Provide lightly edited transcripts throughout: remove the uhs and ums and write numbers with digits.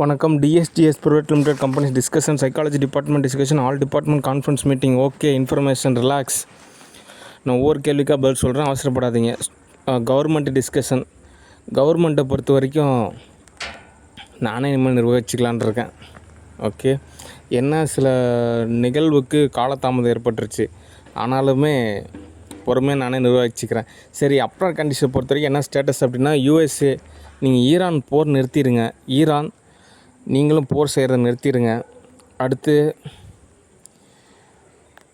வணக்கம். டிஎஸ்டிஎஸ் private limited companies discussion, psychology department discussion, all department conference meeting. Okay, information, relax. நான் ஒவ்வொரு கேள்விக்காக பதில் சொல்கிறேன், அவசரப்படாதீங்க. Government discussion. கவர்மெண்ட்டை பொறுத்த வரைக்கும் நானே இனிமேல் நிர்வகிச்சிக்கலான் இருக்கேன். ஓகே, என்ன சில நிகழ்வுக்கு காலதாமதம் ஏற்பட்டுருச்சு, ஆனாலுமே பொறுமையாக நானே நிர்வகிச்சிக்கிறேன். சரி, அப்ராட் கண்டிஷனை பொறுத்த வரைக்கும் என்ன ஸ்டேட்டஸ் அப்படின்னா, யூஎஸ்ஏ நீங்கள் ஈரான் போர் நிறுத்திடுங்க. ஈரான் நீங்களும் போர் செய்கிறத நிறுத்திடுங்க.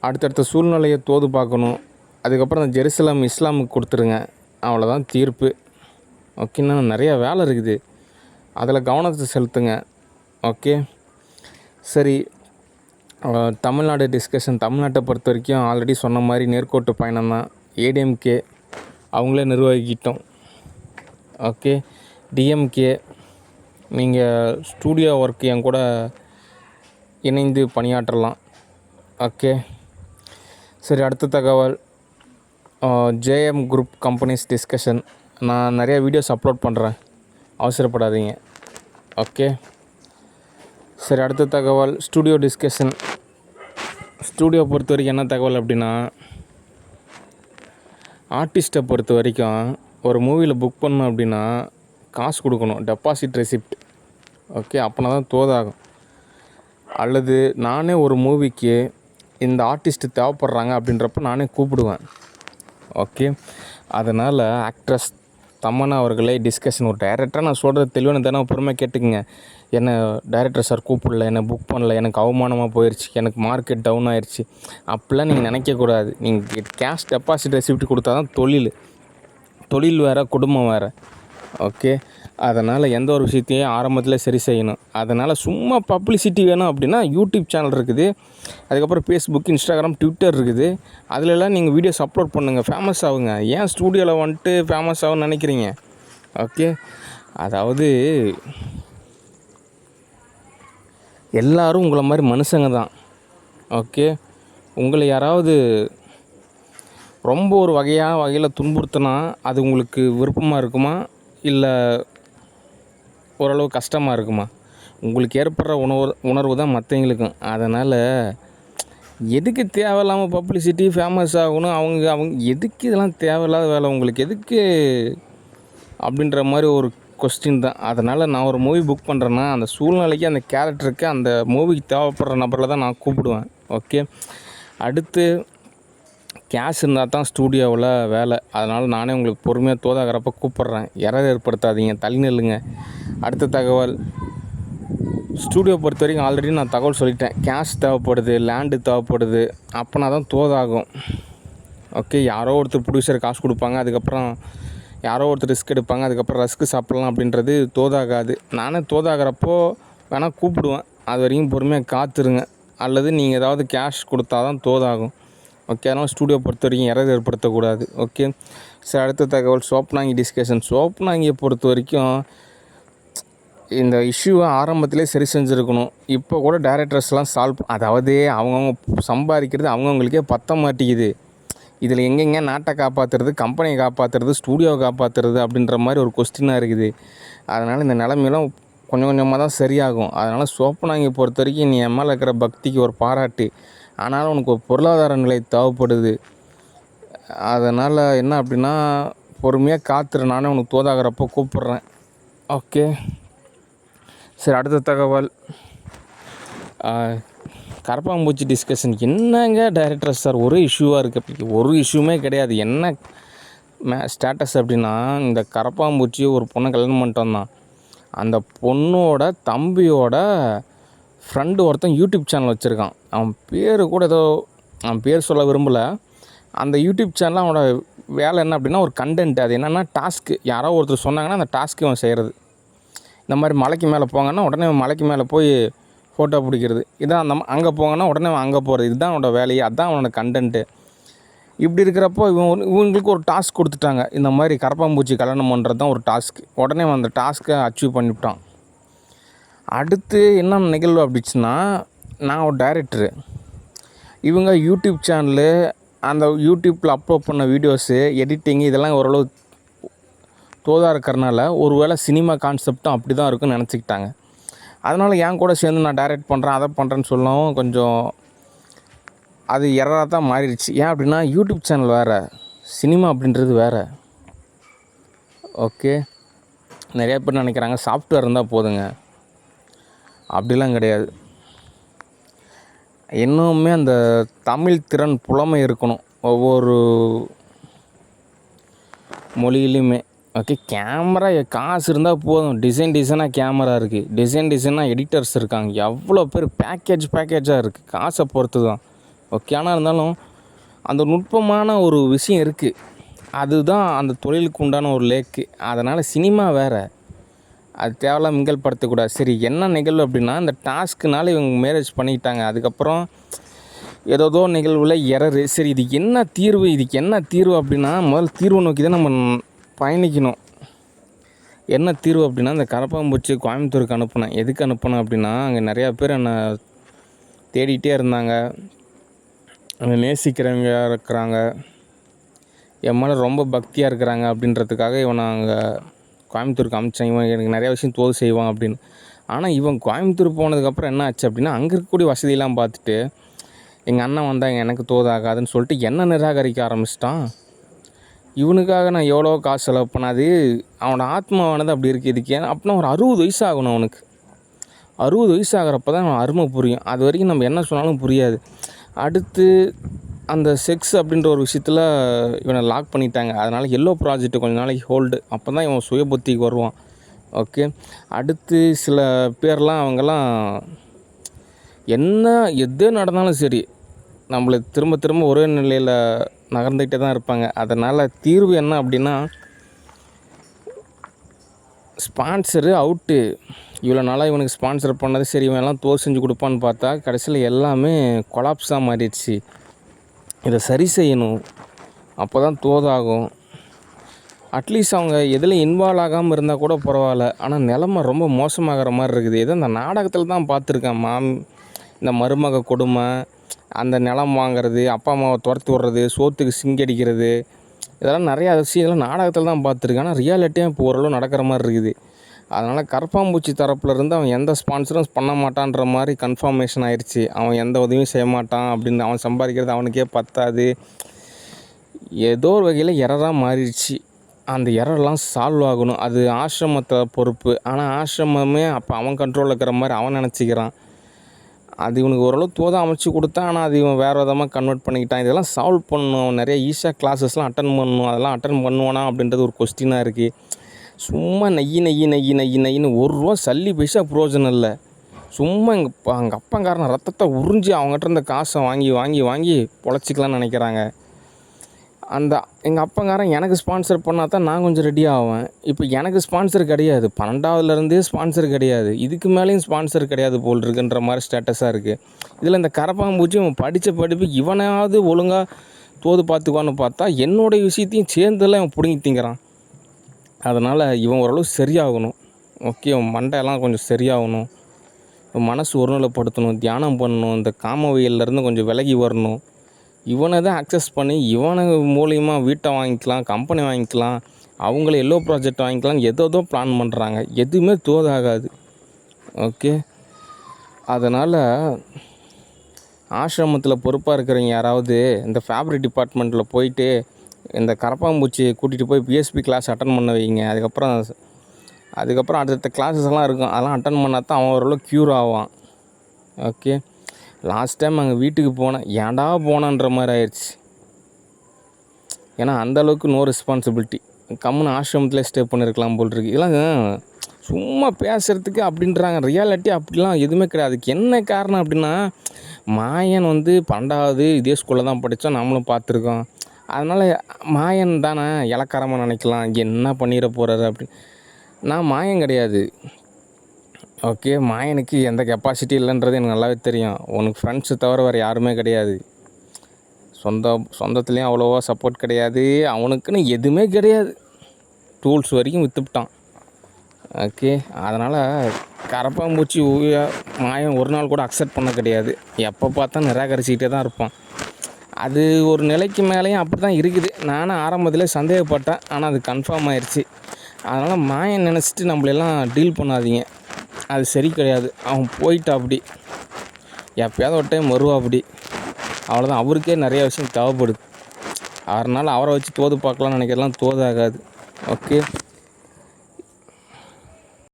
அடுத்தடுத்த சூழ்நிலையை தோது பார்க்கணும். அதுக்கப்புறம் அந்த ஜெருசலம் இஸ்லாமுக்கு கொடுத்துருங்க. அவ்வளோதான் தீர்ப்பு. ஓகேண்ணா, நிறையா வேலை இருக்குது, அதில் கவனத்தை செலுத்துங்க. ஓகே, சரி. தமிழ்நாடு டிஸ்கஷன். தமிழ்நாட்டை பொறுத்த வரைக்கும் ஆல்ரெடி சொன்ன மாதிரி நேர்கோட்டு பயணம் தான். ஏடிஎம்கே அவங்களே நிர்வகிக்கிட்டோம். ஓகே, டிஎம்கே நீங்கள் ஸ்டூடியோ ஒர்க் என் கூட இணைந்து பணியாற்றலாம். ஓகே, சரி. அடுத்த தகவல், ஜேஎம் குரூப் கம்பெனிஸ் டிஸ்கஷன். நான் நிறைய வீடியோஸ் அப்லோட் பண்ணுறேன், அவசரப்படாதீங்க. ஓகே, சரி. அடுத்த தகவல், ஸ்டூடியோ டிஸ்கஷன். ஸ்டூடியோ பொறுத்த வரைக்கும் என்ன தகவல் அப்படின்னா, ஆர்டிஸ்ட்டை பொறுத்த வரைக்கும் ஒரு மூவியில் புக் பண்ணோம் அப்படின்னா காசு கொடுக்கணும், டெபாசிட் ரெசிப்ட். ஓகே, அப்போனா தான் தோதாகும். அல்லது நானே ஒரு மூவிக்கு இந்த ஆர்டிஸ்ட்டு தேவைப்படுறாங்க அப்படின்றப்ப நானே கூப்பிடுவேன். ஓகே, அதனால் ஆக்ட்ரஸ் தமன்னா அவர்களே டிஸ்கஷன். ஒரு டைரக்டராக நான் சொல்கிறது தெளிவான தானே, பொறுமையாக கேட்டுக்குங்க. என்ன டைரக்டர் சார் கூப்பிடல, என்னை புக் பண்ணல, எனக்கு அவமானமாக போயிடுச்சு, எனக்கு மார்க்கெட் டவுன் ஆயிடுச்சு, அப்படிலாம் நீங்கள் நினைக்கக்கூடாது. நீங்கள் கேஷ் டெபாசிட் ரெசிப்ட் கொடுத்தா தான் தொழில் வேறு, குடும்பம் வேறு. ஓகே, அதனால் எந்த ஒரு விஷயத்தையும் ஆரம்பத்தில் சரி செய்யணும். அதனால் சும்மா பப்ளிசிட்டி வேணும் அப்படின்னா யூடியூப் சேனல் இருக்குது, அதுக்கப்புறம் ஃபேஸ்புக், இன்ஸ்டாகிராம், ட்விட்டர் இருக்குது. அதிலெல்லாம் நீங்கள் வீடியோஸ் அப்லோட் பண்ணுங்கள், ஃபேமஸ் ஆகுங்க. ஏன் ஸ்டூடியோவில் வந்துட்டு ஃபேமஸ் ஆகுன்னு நினைக்கிறீங்க? ஓகே, அதாவது எல்லோரும் உங்களை மாதிரி மனுஷங்க தான். ஓகே, உங்களை யாராவது ரொம்ப ஒரு வகையில் துன்புறுத்தினா அது உங்களுக்கு விருப்பமாக இருக்குமா, இல்லை ஓரளவு கஷ்டமாக இருக்குமா? உங்களுக்கு ஏற்படுற உணர்வு தான் மற்றவங்களுக்கும். அதனால் எதுக்கு தேவையில்லாமல் பப்ளிசிட்டி, ஃபேமஸ் ஆகணும், அவங்க எதுக்கு இதெல்லாம் தேவையில்லாத வேலை, உங்களுக்கு எதுக்கு அப்படின்ற மாதிரி ஒரு கொஸ்டின் தான். அதனால் நான் ஒரு மூவி புக் பண்ணுறேன்னா அந்த சூழ்நிலைக்கு, அந்த கேரக்டருக்கு, அந்த மூவிக்கு தேவைப்படுற நபரில் தான் நான் கூப்பிடுவேன். ஓகே, அடுத்து கேஷ் இருந்தால் தான் ஸ்டூடியோவில் வேலை. அதனால் நானே உங்களுக்கு பொறுமையாக தோதாகிறப்ப கூப்பிட்றேன். எரர் ஏற்படுத்தாதீங்க, தள்ளி நில்லுங்க. அடுத்த தகவல், ஸ்டூடியோ பொறுத்த வரைக்கும் ஆல்ரெடி நான் தகவல் சொல்லிட்டேன். கேஷ் தேவைப்படுது, லேண்டு தேவைப்படுது, அப்போனா தான் தோதாகும். ஓகே, யாரோ ஒருத்தர் ப்ரொடியூசர் காசு கொடுப்பாங்க, அதுக்கப்புறம் யாரோ ஒருத்தர் ரிஸ்க் எடுப்பாங்க, அதுக்கப்புறம் ரஸ்க்கு சாப்பிட்லாம் அப்படின்றது தோதாகாது. நானே தோதாகிறப்போ வேணால் கூப்பிடுவேன். அது வரைக்கும் பொறுமையாக காத்துருங்க. அல்லது நீங்கள் ஏதாவது கேஷ் கொடுத்தா தான் தோதாகும். ஓகே, அதனால் ஸ்டூடியோ பொறுத்த வரைக்கும் எரர் ஏற்படுத்தக்கூடாது. ஓகே, சரி. அடுத்த தகவல், சோப்னாங்கி டிஸ்கஷன். சோப்னாங்கியை பொறுத்த வரைக்கும் இந்த இஷ்யூவை ஆரம்பத்திலே சரி செஞ்சுருக்கணும். இப்போ கூட டைரக்டர்ஸ்லாம் அதாவது அவங்கவுங்க சம்பாதிக்கிறது அவங்கவுங்களுக்கே பற்ற மாட்டேங்குது. இதில் எங்கெங்கே நாட்டை காப்பாற்றுறது, கம்பெனியை காப்பாற்றுறது, ஸ்டூடியோவை காப்பாற்றுறது அப்படின்ற மாதிரி ஒரு கொஸ்டினாக இருக்குது. அதனால் இந்த நிலைமையெல்லாம் கொஞ்சம் கொஞ்சமாக தான் சரியாகும். அதனால் சோப்னாங்கியை பொறுத்த வரைக்கும் நீ என் மேலே இருக்கிற பக்திக்கு ஒரு பாராட்டு. ஆனாலும் உனக்கு ஒரு பொருளாதார நிலை தேவைப்படுது. அதனால் என்ன அப்படின்னா பொறுமையாக காத்துரு, நானே உனக்கு தோதாகிறப்போ கூப்பிட்றேன். ஓகே, சரி. அடுத்த தகவல், கரப்பாம்பூச்சி டிஸ்கஷன். என்னங்க டைரக்டர் சார் ஒரு இஷ்யூவாக இருக்குது? ஒரு இஷ்யூமே கிடையாது. என்ன ஸ்டேட்டஸ் அப்படின்னா, இந்த கரப்பாம்பூச்சி ஒரு பொண்ணை கல்யாணம் பண்ணிட்டு வந்தான். அந்த பொண்ணோட தம்பியோட ஃப்ரெண்டு ஒருத்தன் யூடியூப் சேனல் வச்சுருக்கான். அவன் பேர் கூட ஏதோ, அவன் பேர் சொல்ல விரும்பலை. அந்த யூடியூப் சேனலில் அவனோட வேலை என்ன அப்படின்னா ஒரு கண்டென்ட். அது என்னென்னா டாஸ்க்கு. யாரோ ஒருத்தர் சொன்னாங்கன்னா அந்த டாஸ்க்கு அவன் செய்கிறது. இந்த மாதிரி மலைக்கு மேலே போங்கன்னா உடனே அவன் மலைக்கு மேலே போய் ஃபோட்டோ பிடிக்கிறது. இதான் அங்கே போங்கன்னா உடனே அவன் அங்கே போகிறது. இதுதான் அவனோட வேலையை, அதுதான் அவனோட கண்டென்ட்டு. இப்படி இருக்கிறப்போ இவங்களுக்கு ஒரு டாஸ்க் கொடுத்துட்டாங்க. இந்த மாதிரி கரப்பாம்பூச்சி கல்யாணம் பண்ணுறது தான் ஒரு டாஸ்க்கு. உடனே அவன் அந்த டாஸ்க்கை அச்சீவ் பண்ணிவிட்டான். அடுத்து என்ன நிகழ்வு அப்படிச்சுன்னா, நான் ஒரு டைரக்டரு, இவங்க யூடியூப் சேனலு, அந்த யூடியூப்பில் அப்லோட் பண்ண வீடியோஸு, எடிட்டிங்கு இதெல்லாம் ஓரளவு தோதாக இருக்கிறனால ஒரு வேளை சினிமா கான்செப்டும் அப்படி தான் இருக்குன்னு நினச்சிக்கிட்டாங்க. அதனால் என் கூட சேர்ந்து நான் டைரக்ட் பண்ணுறேன் அதை பண்ணுறேன்னு சொல்லவும் கொஞ்சம் அது எரராக தான் மாறிடுச்சு. ஏன் அப்படின்னா யூடியூப் சேனல் வேறு, சினிமா அப்படின்றது வேறு. ஓகே, நிறையா பேர் நினைக்கிறாங்க சாஃப்ட்வேர் இருந்தால் போதுங்க. அப்படிலாம் கிடையாது. இன்னுமே அந்த தமிழ் திறன் புலமை இருக்கணும் ஒவ்வொரு மொழியிலையுமே. ஓகே, கேமரா காசு இருந்தால் போதும். டிசைனாக கேமரா இருக்குது, டிசைனாக எடிட்டர்ஸ் இருக்காங்க, எவ்வளோ பேர் பேக்கேஜாக இருக்குது, காசை பொறுத்து தான். ஓகே, ஆனால் இருந்தாலும் அந்த நுட்பமான ஒரு விஷயம் இருக்குது, அதுதான் அந்த தொழிலுக்கு உண்டான ஒரு லேக்கு. அதனால் சினிமா வேறு, அது தேவையில்லாம் மிங்கல் படுத்தக்கூடாது. சரி, என்ன நிகழ்வு அப்படின்னா இந்த டாஸ்க்குனால இவங்க மேரேஜ் பண்ணிக்கிட்டாங்க. அதுக்கப்புறம் ஏதோ நிகழ்வில் எரரு. சரி, இதுக்கு என்ன தீர்வு அப்படின்னா முதல்ல தீர்வு நோக்கி தான் நம்ம பயணிக்கணும். என்ன தீர்வு அப்படின்னா இந்த கரப்பாம்பூச்சி கோயம்புத்தூருக்கு அனுப்புனேன். எதுக்கு அனுப்புனேன் அப்படின்னா அங்கே நிறையா பேர் என்னை தேடிகிட்டே இருந்தாங்க, அங்கே நேசிக்கிறவங்க இருக்கிறாங்க, என் மேலே ரொம்ப பக்தியாக இருக்கிறாங்க அப்படின்றதுக்காக இவனை அங்கே கோயம்புத்தூருக்கு அனுப்பிச்சேன். இவன் எனக்கு நிறையா விஷயம் தோது செய்வான் அப்படின்னு. ஆனால் இவன் கோயம்புத்தூர் போனதுக்கப்புறம் என்ன ஆச்சு அப்படின்னா அங்கே இருக்கக்கூடிய வசதியெல்லாம் பார்த்துட்டு எங்கள் அண்ணன் வந்தாங்க எனக்கு தோதாகாதுன்னு சொல்லிட்டு என்ன நிராகரிக்க ஆரம்பிச்சிட்டான். இவனுக்காக நான் எவ்வளோ காசு செலவு பண்ணாது, அவனோட ஆத்மாவானது அப்படி இருக்குது. இதுக்கு ஏன்னா அப்படின்னா ஒரு 60 வயசு ஆகணும் அவனுக்கு. 60 வயசு ஆகிறப்ப தான் அவன் அருமை புரியும். அது வரைக்கும் நம்ம என்ன சொன்னாலும் புரியாது. அடுத்து அந்த செக்ஸ் அப்படின்ற ஒரு விஷயத்தில் இவனை லாக் பண்ணிட்டாங்க. அதனால் எல்லோ ப்ராஜெக்ட் கொஞ்சம் நாளைக்கு ஹோல்டு. அப்போ தான் இவன் சுய புத்திக்கு வருவான். ஓகே, அடுத்து சில பேர்லாம் அவங்கெல்லாம் எது நடந்தாலும் சரி நம்மளை திரும்ப ஒரே நிலையில் நகர்ந்துக்கிட்டே தான் இருப்பாங்க. அதனால் தீர்வு என்ன அப்படின்னா ஸ்பான்சரு அவுட்டு. இவ்வளோ நாளாக இவனுக்கு ஸ்பான்சர் பண்ணது சரி, இவன் எல்லாம் தோல் செஞ்சு கொடுப்பான்னு பார்த்தா கடைசியில் எல்லாமே கொலாப்ஸாக மாறிடுச்சு. இதை சரி செய்யணும், அப்போ தான் தோதாகும். அட்லீஸ்ட் அவங்க எதில் இன்வால்வ் ஆகாமல் இருந்தால் கூட பரவாயில்ல. ஆனால் நிலமை ரொம்ப மோசமாகிற மாதிரி இருக்குது. ஏதோ இந்த நாடகத்தில் தான் பார்த்துருக்கேன். இந்த மருமக கொடுமை, அந்த நிலம் வாங்கிறது, அப்பா அம்மாவை துரத்தி விட்றது, சோத்துக்கு சிங்கடிக்கிறது, இதெல்லாம் நிறையா விஷயங்கள்லாம் நாடகத்தில் தான் பார்த்துருக்கேன். ஆனால் ரியாலிட்டியாக இப்போ ஓரளவு நடக்கிற மாதிரி இருக்குது. அதனால் கரப்பாம்பூச்சி தரப்புலேருந்து அவன் எந்த ஸ்பான்சரும் பண்ண மாட்டான்ற மாதிரி கன்ஃபர்மேஷன் ஆயிடுச்சு. அவன் எந்த உதவியும் செய்ய மாட்டான் அப்படின்னு, அவன் சம்பாதிக்கிறது அவனுக்கே பத்தாது. ஏதோ ஒரு வகையில் எரராக மாறிடுச்சு. அந்த எரர்லாம் சால்வ் ஆகணும். அது ஆசிரமத்தை பொறுப்பு. ஆனால் ஆசிரமமே அப்போ அவன் கண்ட்ரோலில் இருக்கிற மாதிரி அவன் நினச்சிக்கிறான். அது இவனுக்கு ஓரளவு தோதாக அமைச்சு கொடுத்தான். ஆனால் அது இவன் வேறு விதமாக கன்வெர்ட் பண்ணிக்கிட்டான். இதெல்லாம் சால்வ் பண்ணணும். நிறைய ஈஸியாக கிளாஸஸ்லாம் அட்டன் பண்ணணும். அதெல்லாம் அட்டன் பண்ணுவானா அப்படின்றது ஒரு கொஸ்டினாக இருக்குது. சும்மா நெய்யின்னு ₹1 சல்லி பைசா பிரயோஜனம் இல்லை. சும்மா எங்கள் அப்பங்காரன் ரத்தத்தை உறிஞ்சி அவங்ககிட்ட இருந்த காசை வாங்கி பொழைச்சிக்கலான்னு நினைக்கிறாங்க. எங்கள் அப்பங்காரன் எனக்கு ஸ்பான்சர் பண்ணால் தான் நான் கொஞ்சம் ரெடி ஆவேன். இப்போ எனக்கு ஸ்பான்சர் கிடையாது, 12வதுலேருந்தே ஸ்பான்சர் கிடையாது, இதுக்கு மேலேயும் ஸ்பான்சர் கிடையாது போல் இருக்குன்ற மாதிரி ஸ்டேட்டஸாக இருக்குது. இதில் இந்த கரப்பாம்பூச்சி இவன் படித்த படிப்பு இவனாவது ஒழுங்காக தோது பார்த்துக்குவான்னு பார்த்தா என்னோடய விஷயத்தையும் சேர்ந்தெல்லாம் இவன் பிடுங்கி திங்கிறான். அதனால் இவன் ஓரளவு சரியாகணும். ஓகே, மண்டையெல்லாம் கொஞ்சம் சரியாகணும், மனசு ஒருநிலைப்படுத்தணும், தியானம் பண்ணணும், இந்த காமவியல்லேருந்து கொஞ்சம் விலகி வரணும். இவனை தான் அக்சஸ் பண்ணி இவனை மூலிமா வீட்டை வாங்கிக்கலாம், கம்பெனி வாங்கிக்கலாம், அவங்கள எல்லோ ப்ராஜெக்ட் வாங்கிக்கலாம், ஏதோ பிளான் பண்ணுறாங்க. எதுவுமே தோதாகாது. ஓகே, அதனால் ஆசிரமத்தில் பொறுப்பாக இருக்கிறவங்க யாராவது இந்த ஃபேப்ரிக் டிபார்ட்மெண்ட்டில் போயிட்டு இந்த கரப்பாம்பூச்சியை கூட்டிகிட்டு போய் பிஎஸ்பி கிளாஸ் அட்டன் பண்ண வைங்க. அதுக்கப்புறம் அடுத்த கிளாஸஸ் எல்லாம் இருக்கும், அதெல்லாம் அட்டன் பண்ணால் தான் அவன் ஓரளவு க்யூர் ஆவான். ஓகே, லாஸ்ட் டைம் அங்கே வீட்டுக்கு போனேன், ஏன்டா போனான்ற மாதிரி ஆயிடுச்சு. ஏன்னா அந்தளவுக்கு நோ ரெஸ்பான்சிபிலிட்டி. கம்முன்னு ஆசிரமத்தில் ஸ்டே பண்ணியிருக்கலாம் போல் இருக்குது. இதெல்லாம் சும்மா பேசுகிறதுக்கு அப்படின்றாங்க. ரியாலிட்டி அப்படிலாம் எதுவுமே கிடையாது. அதுக்கு என்ன காரணம் அப்படின்னா மாயன் 12வது இதே ஸ்கூலில் தான் படித்தோம், நம்மளும் பார்த்துருக்கோம். அதனால் மாயன் தானே இலக்காரமாக நினைக்கலாம், என்ன பண்ணிட போகிறாரு அப்படின்னு. நான் மாயன் கிடையாது. ஓகே, மாயனுக்கு எந்த கெப்பாசிட்டி இல்லைன்றது எனக்கு நல்லாவே தெரியும். உனக்கு ஃப்ரெண்ட்ஸு தவிர வேறு யாருமே கிடையாது. சொந்தத்துலேயும் அவ்வளோவா சப்போர்ட் கிடையாது. அவனுக்குன்னு எதுவுமே கிடையாது. டூல்ஸ் வரைக்கும் விற்றுப்பிட்டான். ஓகே, அதனால் கரப்பாம்பூச்சி மாயம் ஒரு நாள் கூட அக்செப்ட் பண்ண கிடையாது. எப்போ பார்த்தா நிராகரிச்சிக்கிட்டே தான் இருப்பான். அது ஒரு நிலைக்கு மேலேயும் அப்படி தான் இருக்குது. நானும் ஆரம்பத்தில் சந்தேகப்பட்டேன், ஆனால் அது கன்ஃபார்ம் ஆயிடுச்சு. அதனால் மாயன் நினச்சிட்டு நம்மளெல்லாம் டீல் பண்ணாதீங்க. அது சரி கிடையாது. அவன் போயிட்டா அப்படி எப்போயாவது ஒரு டைம் வருவா அப்படி, அவ்வளோதான். அவருக்கே நிறையா விஷயம் தேவைப்படுது. அதனால் அவரை வச்சு தோது பார்க்கலான்னு நினைக்கிறலாம் தோது ஆகாது. ஓகே.